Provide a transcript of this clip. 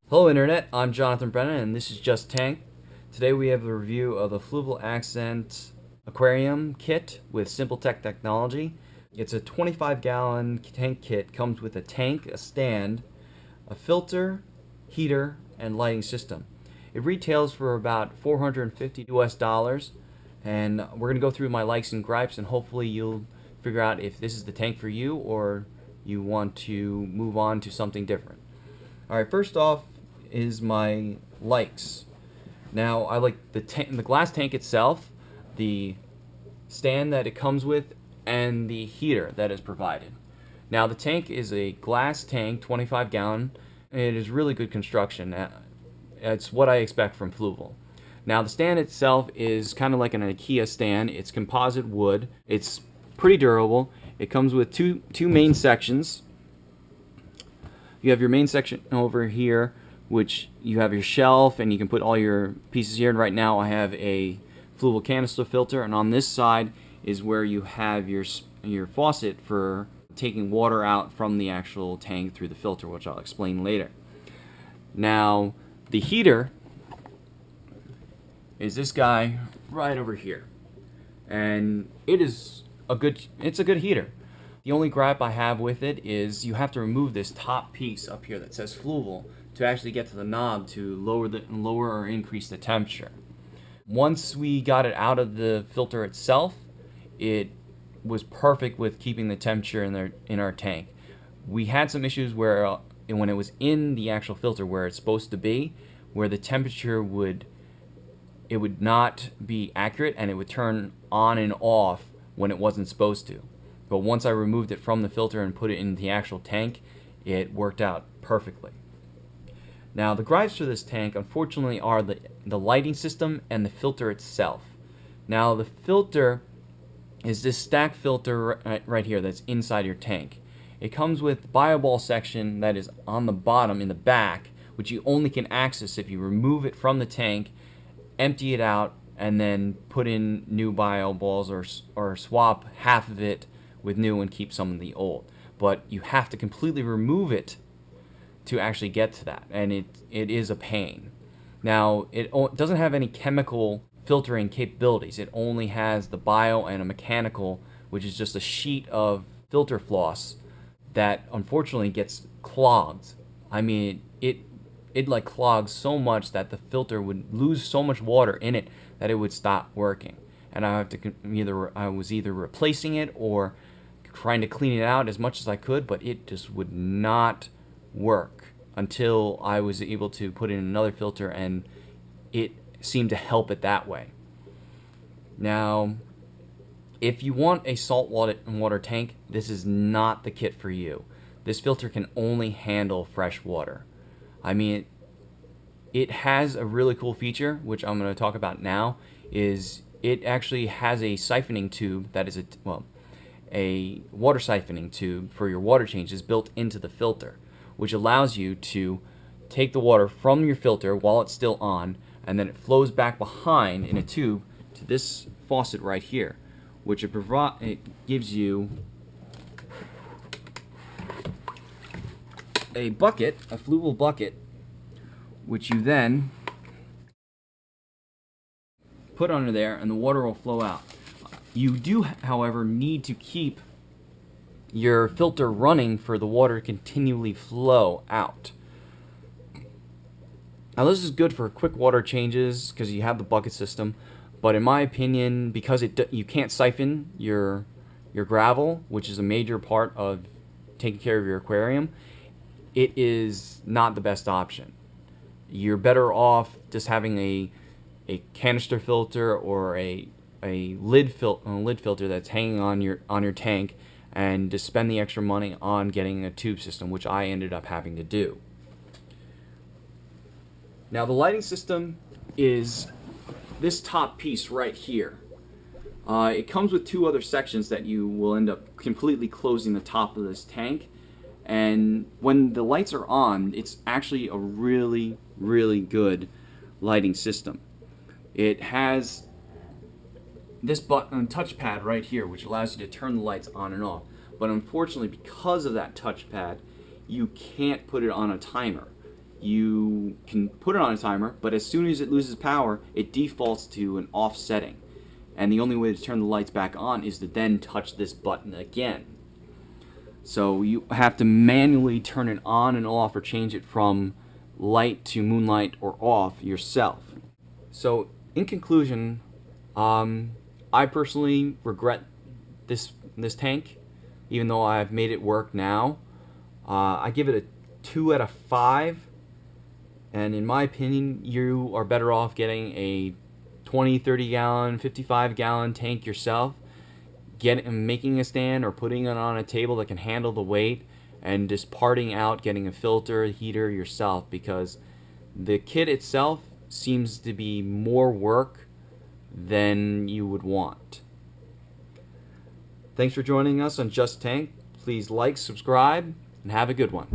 Hello Internet, I'm Jonathan Brennan and this is Just Tank. Today we have a review of the Fluval Accent Aquarium kit with Simpletec technology. It's a 25-gallon tank kit, comes with a tank, a stand, a filter, heater, and lighting system. It retails for about $450 US, and we're going to go through my likes and gripes, and hopefully you'll figure out if this is the tank for you or you want to move on to something different. Alright, first off is my likes. Now, I like the glass tank itself, the stand that it comes with, and the heater that is provided. Now, the tank is a glass tank, 25-gallon. It is really good construction. It's what I expect from Fluval. Now, the stand itself is kind of like an IKEA stand. It's composite wood. It's pretty durable. It comes with two main sections. You have your main section over here, which you have your shelf, and you can put all your pieces here. And right now I have a Fluval canister filter, and on this side is where you have your faucet for taking water out from the actual tank through the filter, which I'll explain later. Now, the heater is this guy right over here, and it's a good heater. The only gripe I have with it is you have to remove this top piece up here that says Fluval to actually get to the knob to lower or increase the temperature. Once we got it out of the filter itself, it was perfect with keeping the temperature in our tank. We had some issues where when it was in the actual filter where it's supposed to be, where the temperature would not be accurate and it would turn on and off when it wasn't supposed to. But once I removed it from the filter and put it in the actual tank, it worked out perfectly. Now, the gripes for this tank, unfortunately, are the lighting system and the filter itself. Now, the filter is this stack filter right here that's inside your tank. It comes with bioball section that is on the bottom in the back, which you only can access if you remove it from the tank, empty it out, and then put in new bioballs or swap half of it with new and keep some of the old. But you have to completely remove it to actually get to that, and it is a pain. Now, it doesn't have any chemical filtering capabilities. It only has the bio and a mechanical, which is just a sheet of filter floss that unfortunately gets clogged. I mean, it like clogs so much that the filter would lose so much water in it that it would stop working. And I was either replacing it or trying to clean it out as much as I could, but it just would not work until I was able to put in another filter, and it seemed to help it that way. Now, if you want a salt water tank, this is not the kit for you. This filter can only handle fresh water. I mean, it has a really cool feature, which I'm going to talk about now, is it actually has a siphoning tube that is a water siphoning tube for your water changes built into the filter, which allows you to take the water from your filter while it's still on, and then it flows back behind in a tube to this faucet right here, which it gives you a bucket, a Fluval bucket, which you then put under there and the water will flow out. You do, however, need to keep your filter running for the water to continually flow out. Now, this is good for quick water changes because you have the bucket system, but in my opinion, because you can't siphon your gravel, which is a major part of taking care of your aquarium, it is not the best option. You're better off just having a canister filter or a lid filter that's hanging on your tank, and to spend the extra money on getting a tube system, which I ended up having to do. Now, the lighting system is this top piece right here. It comes with two other sections that you will end up completely closing the top of this tank, and when the lights are on, it's actually a really, really good lighting system. It has this button touchpad right here, which allows you to turn the lights on and off. But unfortunately, because of that touchpad, you can't put it on a timer. You can put it on a timer, but as soon as it loses power, it defaults to an off setting. And the only way to turn the lights back on is to then touch this button again. So you have to manually turn it on and off, or change it from light to moonlight or off yourself. So in conclusion, I personally regret this tank, even though I've made it work now. I give it a 2 out of 5, and in my opinion, you are better off getting a 20, 30 gallon, 55 gallon tank yourself, making a stand or putting it on a table that can handle the weight, and just parting out, getting a filter, a heater yourself, because the kit itself seems to be more work than you would want. Thanks for joining us on Just Tank. Please like, subscribe, and have a good one.